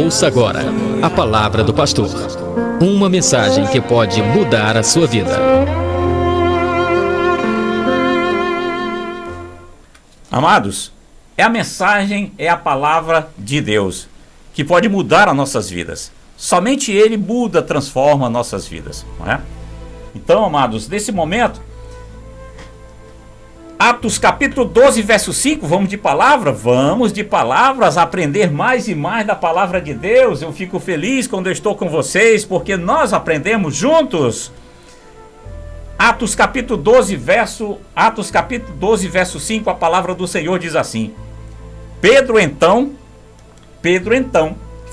Ouça agora a palavra do pastor. Uma mensagem que pode mudar a sua vida. Amados, a mensagem é a palavra de Deus, que pode mudar as nossas vidas. Somente Ele muda, transforma nossas vidas, não é? Então, amados, nesse momento, Atos capítulo 12, verso 5, vamos de palavras, aprender mais e mais da palavra de Deus. Eu fico feliz quando eu estou com vocês, porque nós aprendemos juntos. Atos capítulo 12, verso 5, a palavra do Senhor diz assim: Pedro então,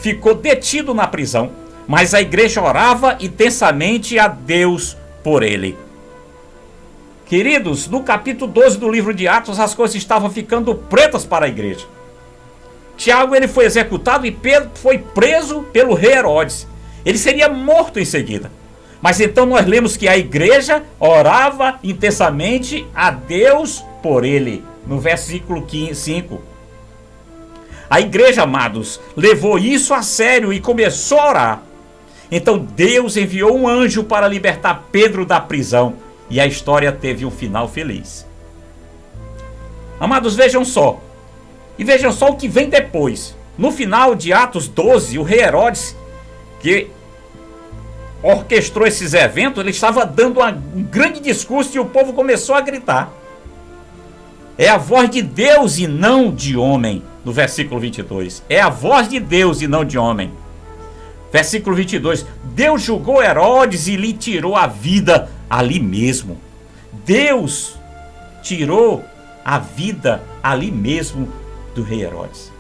ficou detido na prisão, mas a igreja orava intensamente a Deus por ele. Queridos, no capítulo 12 do livro de Atos, as coisas estavam ficando pretas para a igreja. Tiago, ele foi executado e Pedro foi preso pelo rei Herodes. Ele seria morto em seguida. Mas então nós lemos que a igreja orava intensamente a Deus por ele, no versículo 5. A igreja, amados, levou isso a sério e começou a orar. Então Deus enviou um anjo para libertar Pedro da prisão. E a história teve um final feliz. Amados, vejam só. E vejam só o que vem depois. No final de Atos 12, o rei Herodes, que orquestrou esses eventos, ele estava dando um grande discurso e o povo começou a gritar. É a voz de Deus e não de homem. No versículo 22. É a voz de Deus e não de homem. Versículo 22. Deus julgou Herodes e lhe tirou a vida ali mesmo. Deus tirou a vida ali mesmo do rei Herodes.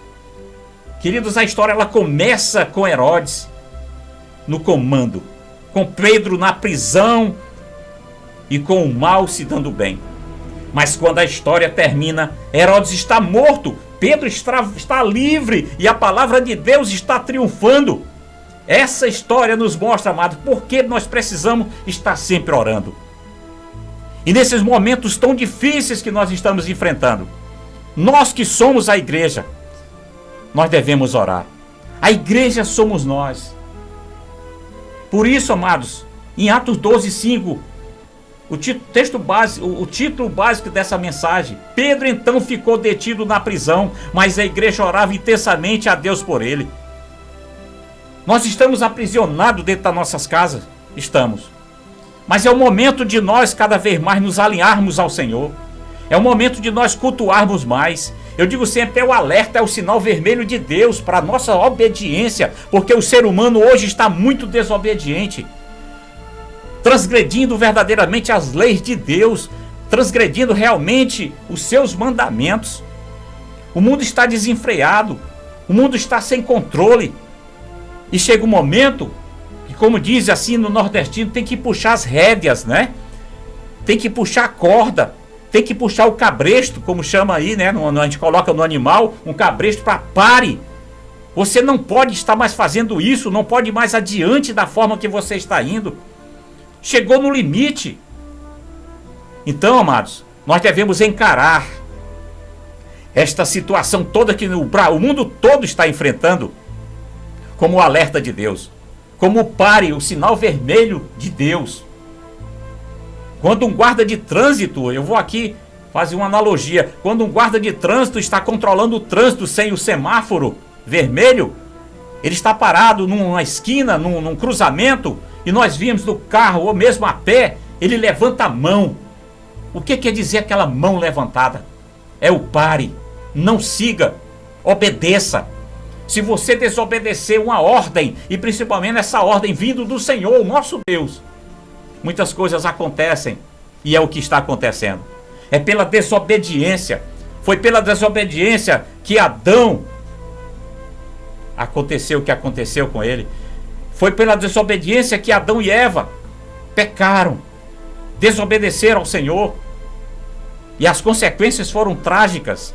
Queridos, a história ela começa com Herodes no comando, com Pedro na prisão e com o mal se dando bem. Mas quando a história termina, Herodes está morto, Pedro está livre e a palavra de Deus está triunfando. Essa história nos mostra, amado, por que nós precisamos estar sempre orando. E nesses momentos tão difíceis que nós estamos enfrentando, nós que somos a igreja, nós devemos orar. A igreja somos nós. Por isso, amados, em Atos 12, 5, o título básico dessa mensagem: Pedro então ficou detido na prisão, mas a igreja orava intensamente a Deus por ele. Nós estamos aprisionados dentro das nossas casas? Estamos. Mas é o momento de nós cada vez mais nos alinharmos ao Senhor. É o momento de nós cultuarmos mais. Eu digo sempre, é o alerta, é o sinal vermelho de Deus para a nossa obediência, porque o ser humano hoje está muito desobediente, transgredindo verdadeiramente as leis de Deus, transgredindo realmente os seus mandamentos. O mundo está desenfreado, o mundo está sem controle. E chega um momento que, como diz assim no nordestino, tem que puxar as rédeas, né? Tem que puxar a corda, tem que puxar o cabresto, como chama aí, né? A gente coloca no animal um cabresto para pare. Você não pode estar mais fazendo isso, não pode ir mais adiante da forma que você está indo. Chegou no limite. Então, amados, nós devemos encarar esta situação toda que o mundo todo está enfrentando como o alerta de Deus, como o pare, o sinal vermelho de Deus. Quando um guarda de trânsito, eu vou aqui fazer uma analogia, quando um guarda de trânsito está controlando o trânsito sem o semáforo vermelho, ele está parado numa esquina, num cruzamento, e nós vimos do carro, ou mesmo a pé, ele levanta a mão. O que quer dizer aquela mão levantada? É o pare, não siga, obedeça. Se você desobedecer uma ordem, e principalmente essa ordem vindo do Senhor, nosso Deus, muitas coisas acontecem, e é o que está acontecendo. É pela desobediência. Foi pela desobediência que Adão aconteceu o que aconteceu com ele. Foi pela desobediência que Adão e Eva pecaram, desobedeceram ao Senhor, e as consequências foram trágicas.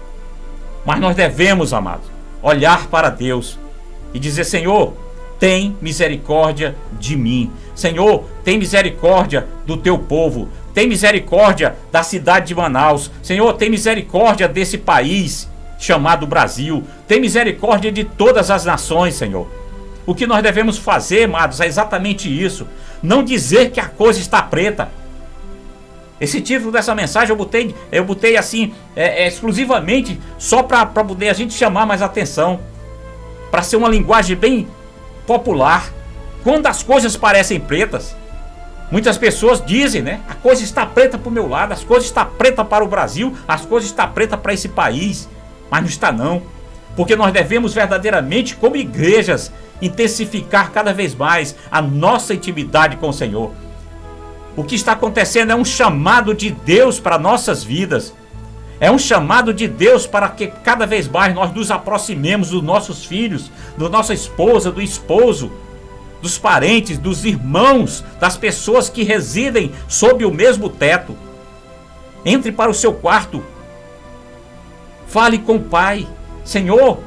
Mas nós devemos, amados, olhar para Deus e dizer: Senhor, tem misericórdia de mim. Senhor, tem misericórdia do teu povo. Tem misericórdia da cidade de Manaus. Senhor, tem misericórdia desse país chamado Brasil. Tem misericórdia de todas as nações, Senhor. O que nós devemos fazer, amados, é exatamente isso. Não dizer que a coisa está preta. Esse título dessa mensagem eu botei assim, exclusivamente só para poder a gente chamar mais atenção. Para ser uma linguagem bem popular. Quando as coisas parecem pretas, muitas pessoas dizem, né? A coisa está preta para o meu lado, as coisas estão pretas para o Brasil, as coisas estão pretas para esse país. Mas não está não. Porque nós devemos verdadeiramente, como igrejas, intensificar cada vez mais a nossa intimidade com o Senhor. O que está acontecendo é um chamado de Deus para nossas vidas. É um chamado de Deus para que cada vez mais nós nos aproximemos dos nossos filhos, da nossa esposa, do esposo, dos parentes, dos irmãos, das pessoas que residem sob o mesmo teto. Entre para o seu quarto. Fale com o Pai. Senhor,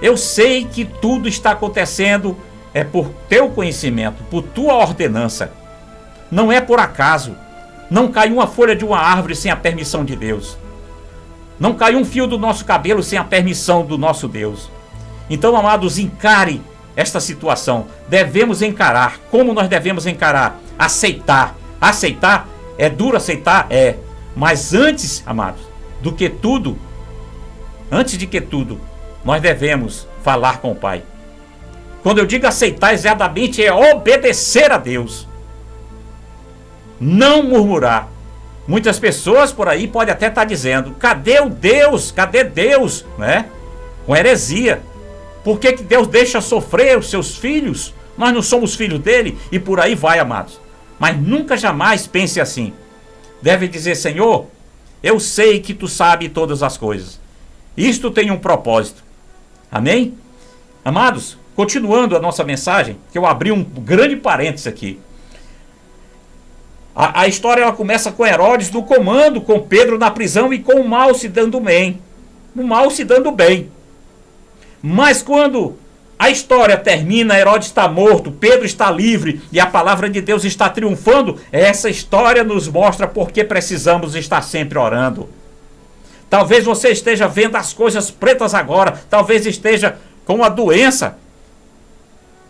eu sei que tudo está acontecendo por teu conhecimento, por tua ordenança. Não é por acaso. Não cai uma folha de uma árvore sem a permissão de Deus. Não cai um fio do nosso cabelo sem a permissão do nosso Deus. Então, amados, encare esta situação. Devemos encarar. Como nós devemos encarar? Aceitar. Aceitar? É duro aceitar? É. Mas antes, amados, antes de que tudo, nós devemos falar com o Pai. Quando eu digo aceitar, exatamente é obedecer a Deus. Não murmurar. Muitas pessoas por aí podem até estar dizendo: cadê o Deus? Cadê Deus? Né? Com heresia. Por que Deus deixa sofrer os seus filhos? Nós não somos filhos dele? E por aí vai, amados. Mas nunca jamais pense assim. Deve dizer: Senhor, eu sei que tu sabes todas as coisas. Isto tem um propósito. Amém? Amados, continuando a nossa mensagem, que eu abri um grande parênteses aqui. A história ela começa com Herodes no comando, com Pedro na prisão e com o mal se dando bem. O mal se dando bem. Mas quando a história termina, Herodes está morto, Pedro está livre e a palavra de Deus está triunfando, essa história nos mostra por que precisamos estar sempre orando. Talvez você esteja vendo as coisas pretas agora, talvez esteja com uma doença.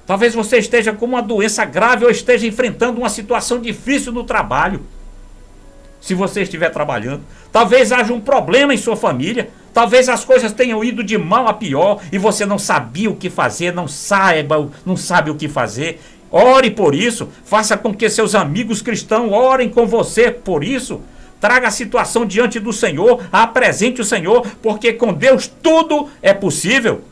Talvez você esteja com uma doença grave ou esteja enfrentando uma situação difícil no trabalho. Se você estiver trabalhando. Talvez haja um problema em sua família. Talvez as coisas tenham ido de mal a pior e você não sabia o que fazer, não sabe o que fazer. Ore por isso. Faça com que seus amigos cristãos orem com você por isso. Traga a situação diante do Senhor, apresente o Senhor, porque com Deus tudo é possível.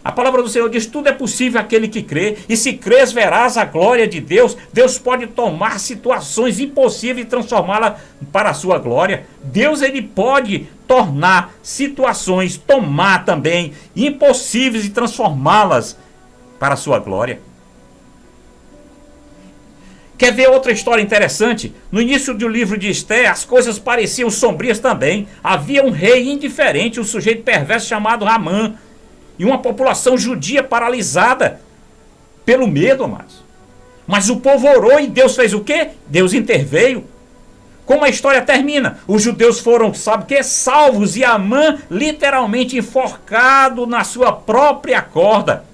A palavra do Senhor diz: tudo é possível àquele que crê, e se crês verás a glória de Deus. Deus pode tomar situações impossíveis e transformá-las para a sua glória. Deus, ele pode tornar situações, tomar também impossíveis e transformá-las para a sua glória. Quer ver outra história interessante? No início do livro de Esté, as coisas pareciam sombrias também. Havia um rei indiferente, um sujeito perverso chamado Ramã, e uma população judia paralisada pelo medo, amados. Mas o povo orou e Deus fez o quê? Deus interveio. Como a história termina? Os judeus foram, sabe o quê? Salvos, e Amã literalmente enforcado na sua própria corda.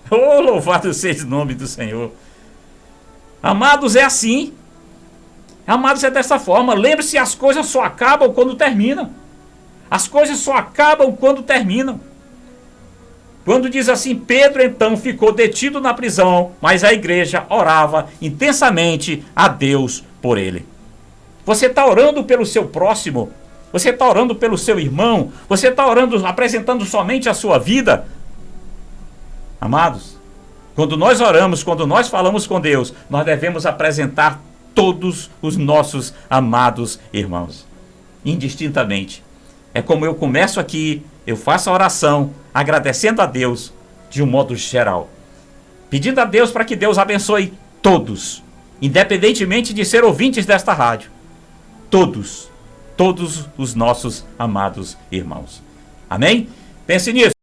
Oh, louvado seja o nome do Senhor. Amados, é assim. Amados, é dessa forma. Lembre-se, as coisas só acabam quando terminam. As coisas só acabam quando terminam. Quando diz assim: Pedro então ficou detido na prisão, mas a igreja orava intensamente a Deus por ele. Você está orando pelo seu próximo? Você está orando pelo seu irmão? Você está orando, apresentando somente a sua vida? Amados, quando nós oramos, quando nós falamos com Deus, nós devemos apresentar todos os nossos amados irmãos, indistintamente. É como eu começo aqui, eu faço a oração, agradecendo a Deus de um modo geral, pedindo a Deus para que Deus abençoe todos, independentemente de ser ouvintes desta rádio, todos os nossos amados irmãos. Amém? Pense nisso.